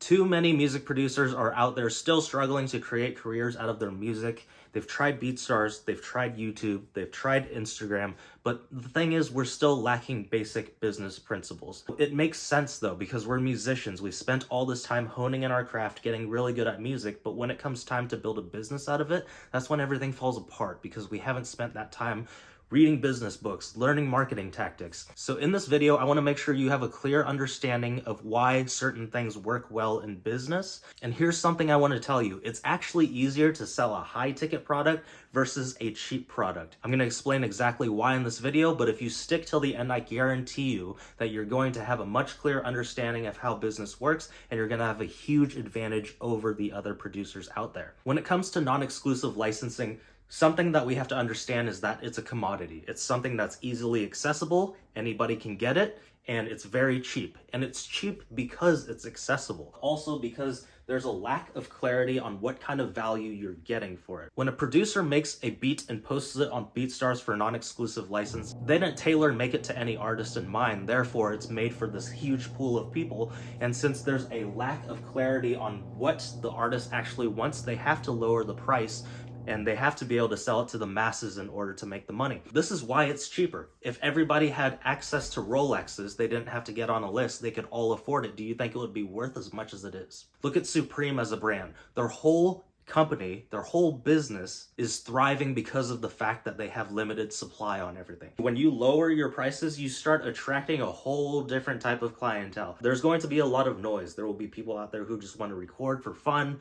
Too many music producers are out there still struggling to create careers out of their music. They've tried BeatStars, they've tried YouTube, they've tried Instagram, but the thing is, we're still lacking basic business principles. It makes sense though, because we're musicians. We've spent all this time honing in our craft, getting really good at music, but when it comes time to build a business out of it, that's when everything falls apart, because we haven't spent that time reading business books, learning marketing tactics. So in this video, I want to make sure you have a clear understanding of why certain things work well in business. And here's something I want to tell you. It's actually easier to sell a high ticket product versus a cheap product. I'm going to explain exactly why in this video, but if you stick till the end, I guarantee you that you're going to have a much clearer understanding of how business works, and you're going to have a huge advantage over the other producers out there. When it comes to non-exclusive licensing, something that we have to understand is that it's a commodity. It's something that's easily accessible, anybody can get it, and it's very cheap. And it's cheap because it's accessible. Also because there's a lack of clarity on what kind of value you're getting for it. When a producer makes a beat and posts it on BeatStars for non-exclusive license, they didn't tailor and make it to any artist in mind. Therefore, it's made for this huge pool of people. And since there's a lack of clarity on what the artist actually wants, they have to lower the price, and they have to be able to sell it to the masses in order to make the money. This is why it's cheaper. If everybody had access to Rolexes, they didn't have to get on a list, they could all afford it. Do you think it would be worth as much as it is? Look at Supreme as a brand. Their whole company, their whole business is thriving because of the fact that they have limited supply on everything. When you lower your prices, you start attracting a whole different type of clientele. There's going to be a lot of noise. There will be people out there who just want to record for fun,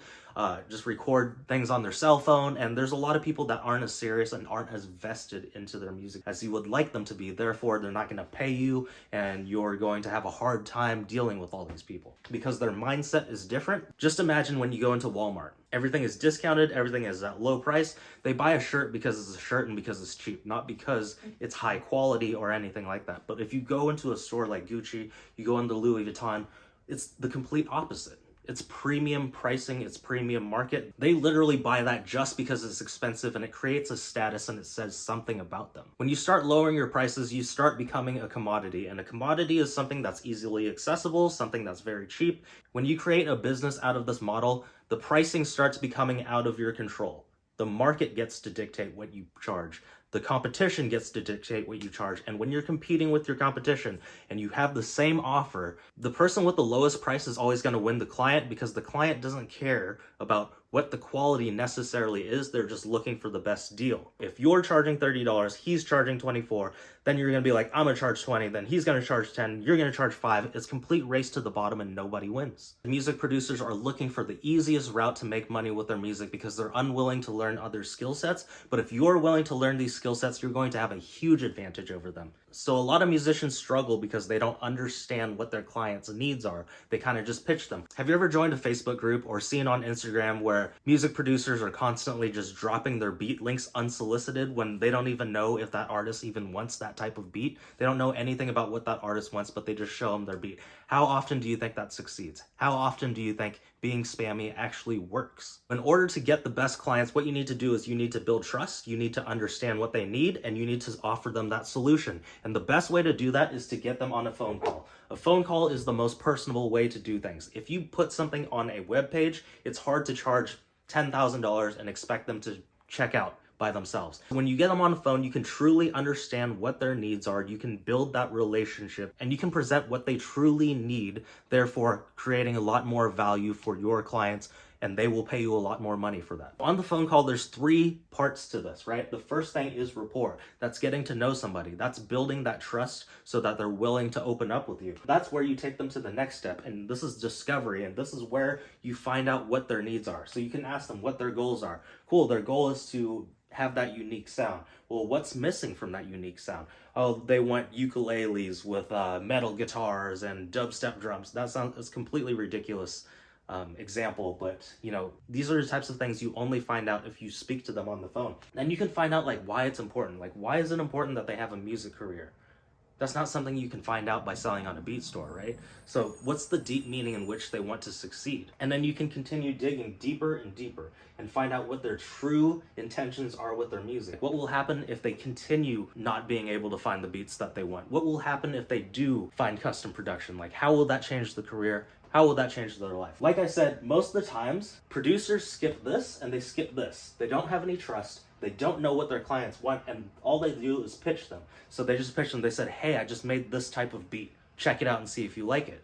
just record things on their cell phone, and there's a lot of people that aren't as serious and aren't as vested into their music as you would like them to be. Therefore, they're not going to pay you, and you're going to have a hard time dealing with all these people because their mindset is different. Just imagine when you go into Walmart. Everything is discounted, everything is at low price. They buy a shirt because it's a shirt and because it's cheap, not because it's high quality or anything like that. But if you go into a store like Gucci, you go into Louis Vuitton, it's the complete opposite. It's premium pricing, it's premium market. They literally buy that just because it's expensive, and it creates a status and it says something about them. When you start lowering your prices, you start becoming a commodity, and a commodity is something that's easily accessible, something that's very cheap. When you create a business out of this model, the pricing starts becoming out of your control. The market gets to dictate what you charge. The competition gets to dictate what you charge. And when you're competing with your competition and you have the same offer, the person with the lowest price is always going to win the client, because the client doesn't care about what the quality necessarily is. They're just looking for the best deal. If you're charging $30, he's charging $24, then you're going to be like, I'm going to charge 20, then he's going to charge 10, you're going to charge 5. It's a complete race to the bottom and nobody wins. Music producers are looking for the easiest route to make money with their music because they're unwilling to learn other skill sets. But if you're willing to learn these skill sets, you're going to have a huge advantage over them. So a lot of musicians struggle because they don't understand what their clients' needs are. They kind of just pitch them. Have you ever joined a Facebook group or seen on Instagram where music producers are constantly just dropping their beat links unsolicited when they don't even know if that artist even wants that type of beat? They don't know anything about what that artist wants, but they just show them their beat. How often do you think that succeeds? How often do you think being spammy actually works? In order to get the best clients, what you need to do is you need to build trust, you need to understand what they need, and you need to offer them that solution. And the best way to do that is to get them on a phone call. A phone call is the most personable way to do things. If you put something on a web page, it's hard to charge $10,000 and expect them to check out by themselves. When you get them on the phone, you can truly understand what their needs are, you can build that relationship, and you can present what they truly need, therefore creating a lot more value for your clients, and they will pay you a lot more money for that. On the phone call, there's 3 parts to this, right? The first thing is rapport. That's getting to know somebody. That's building that trust so that they're willing to open up with you. That's where you take them to the next step, and this is discovery, and this is where you find out what their needs are. So you can ask them what their goals are. Cool, their goal is to have that unique sound. Well, what's missing from that unique sound? Oh, they want ukuleles with metal guitars and dubstep drums. That sounds completely ridiculous example, but you know, these are the types of things you only find out if you speak to them on the phone. And you can find out like why it's important. Like, why is it important that they have a music career? That's not something you can find out by selling on a beat store, right? So what's the deep meaning in which they want to succeed? And then you can continue digging deeper and deeper and find out what their true intentions are with their music. What will happen if they continue not being able to find the beats that they want? What will happen if they do find custom production? Like, how will that change the career? How will that change their life? Like I said, most of the times, producers skip this and they skip this. They don't have any trust. They don't know what their clients want, and all they do is pitch them. So they just pitch them. They said, hey, I just made this type of beat. Check it out and see if you like it.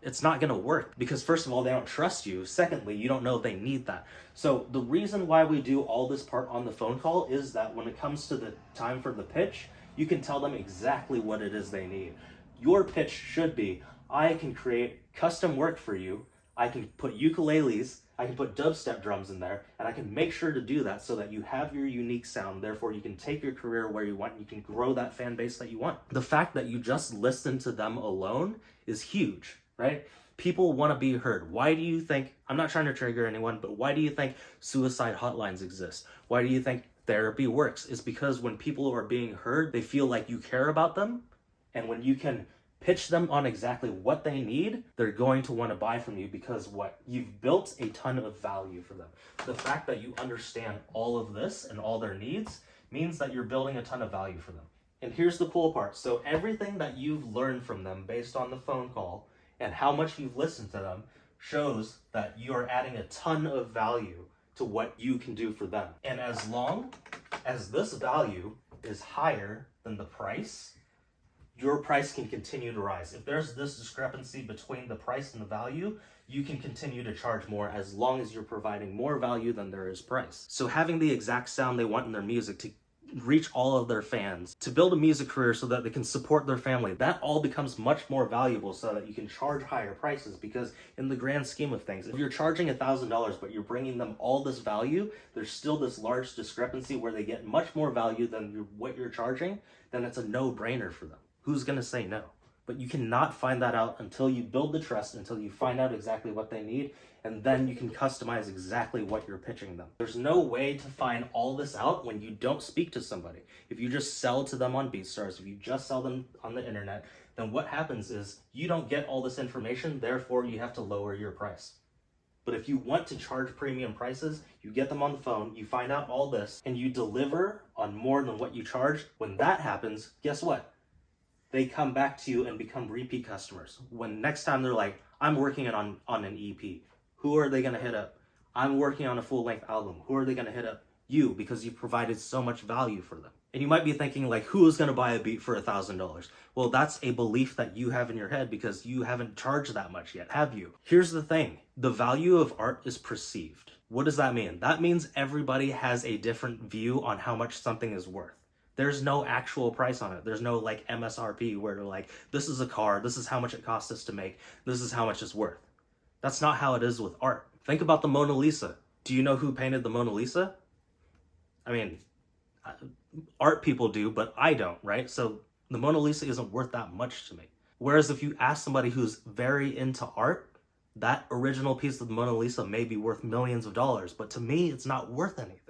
It's not going to work because, first of all, they don't trust you. Secondly, you don't know they need that. So the reason why we do all this part on the phone call is that when it comes to the time for the pitch, you can tell them exactly what it is they need. Your pitch should be, I can create custom work for you. I can put ukuleles, I can put dubstep drums in there, and I can make sure to do that so that you have your unique sound. Therefore, you can take your career where you want. You can grow that fan base that you want. The fact that you just listen to them alone is huge, right? People want to be heard. Why do you think, I'm not trying to trigger anyone, but why do you think suicide hotlines exist? Why do you think therapy works? It's because when people are being heard, they feel like you care about them. And when you can pitch them on exactly what they need, they're going to want to buy from you because what? You've built a ton of value for them. The fact that you understand all of this and all their needs means that you're building a ton of value for them. And here's the cool part. So everything that you've learned from them based on the phone call and how much you've listened to them shows that you are adding a ton of value to what you can do for them. And as long as this value is higher than the price, your price can continue to rise. If there's this discrepancy between the price and the value, you can continue to charge more as long as you're providing more value than there is price. So having the exact sound they want in their music to reach all of their fans, to build a music career so that they can support their family, that all becomes much more valuable so that you can charge higher prices. Because in the grand scheme of things, if you're charging $1,000 but you're bringing them all this value, there's still this large discrepancy where they get much more value than what you're charging, then it's a no-brainer for them. Who's going to say no? But you cannot find that out until you build the trust, until you find out exactly what they need, and then you can customize exactly what you're pitching them. There's no way to find all this out when you don't speak to somebody. If you just sell to them on BeatStars, if you just sell them on the internet, then what happens is you don't get all this information, therefore you have to lower your price. But if you want to charge premium prices, you get them on the phone, you find out all this, and you deliver on more than what you charge. When that happens, guess what? They come back to you and become repeat customers. When next time they're like, I'm working on an EP. Who are they going to hit up? I'm working on a full-length album. Who are they going to hit up? You, because you provided so much value for them. And you might be thinking, like, who is going to buy a beat for $1,000? Well, that's a belief that you have in your head because you haven't charged that much yet, have you? Here's the thing. The value of art is perceived. What does that mean? That means everybody has a different view on how much something is worth. There's no actual price on it. There's no like MSRP where they're like, this is a car, this is how much it cost us to make, this is how much it's worth. That's not how it is with art. Think about the Mona Lisa. Do you know who painted the Mona Lisa? I mean, art people do, but I don't, right? So the Mona Lisa isn't worth that much to me. Whereas if you ask somebody who's very into art, that original piece of the Mona Lisa may be worth millions of dollars, but to me, it's not worth anything.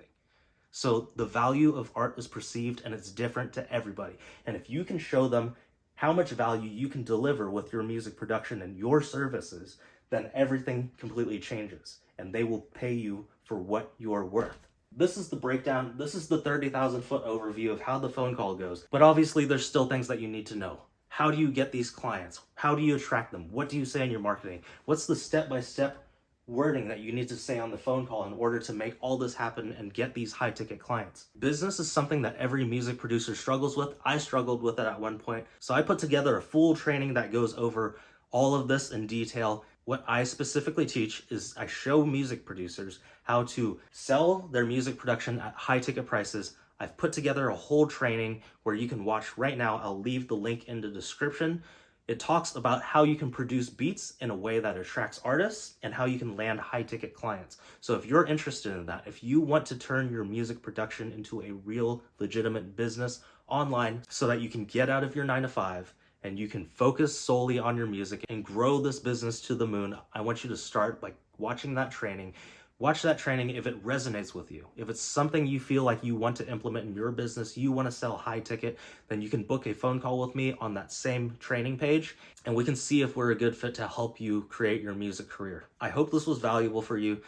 So the value of art is perceived and it's different to everybody. And if you can show them how much value you can deliver with your music production and your services, then everything completely changes and they will pay you for what you're worth. This is the breakdown. This is the 30,000 foot overview of how the phone call goes. But obviously there's still things that you need to know. How do you get these clients? How do you attract them? What do you say in your marketing? What's the step-by-step wording that you need to say on the phone call in order to make all this happen and get these high ticket clients? Business is something that every music producer struggles with. I struggled with it at one point. So I put together a full training that goes over all of this in detail. What I specifically teach is I show music producers how to sell their music production at high ticket prices. I've put together a whole training where you can watch right now. I'll leave the link in the description. It talks about how you can produce beats in a way that attracts artists and how you can land high-ticket clients. So if you're interested in that, if you want to turn your music production into a real, legitimate business online so that you can get out of your 9-to-5 and you can focus solely on your music and grow this business to the moon, I want you to start by watching that training. Watch that training if it resonates with you. If it's something you feel like you want to implement in your business, you want to sell high ticket, then you can book a phone call with me on that same training page, and we can see if we're a good fit to help you create your music career. I hope this was valuable for you.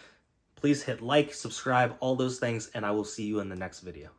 Please hit like, subscribe, all those things, and I will see you in the next video.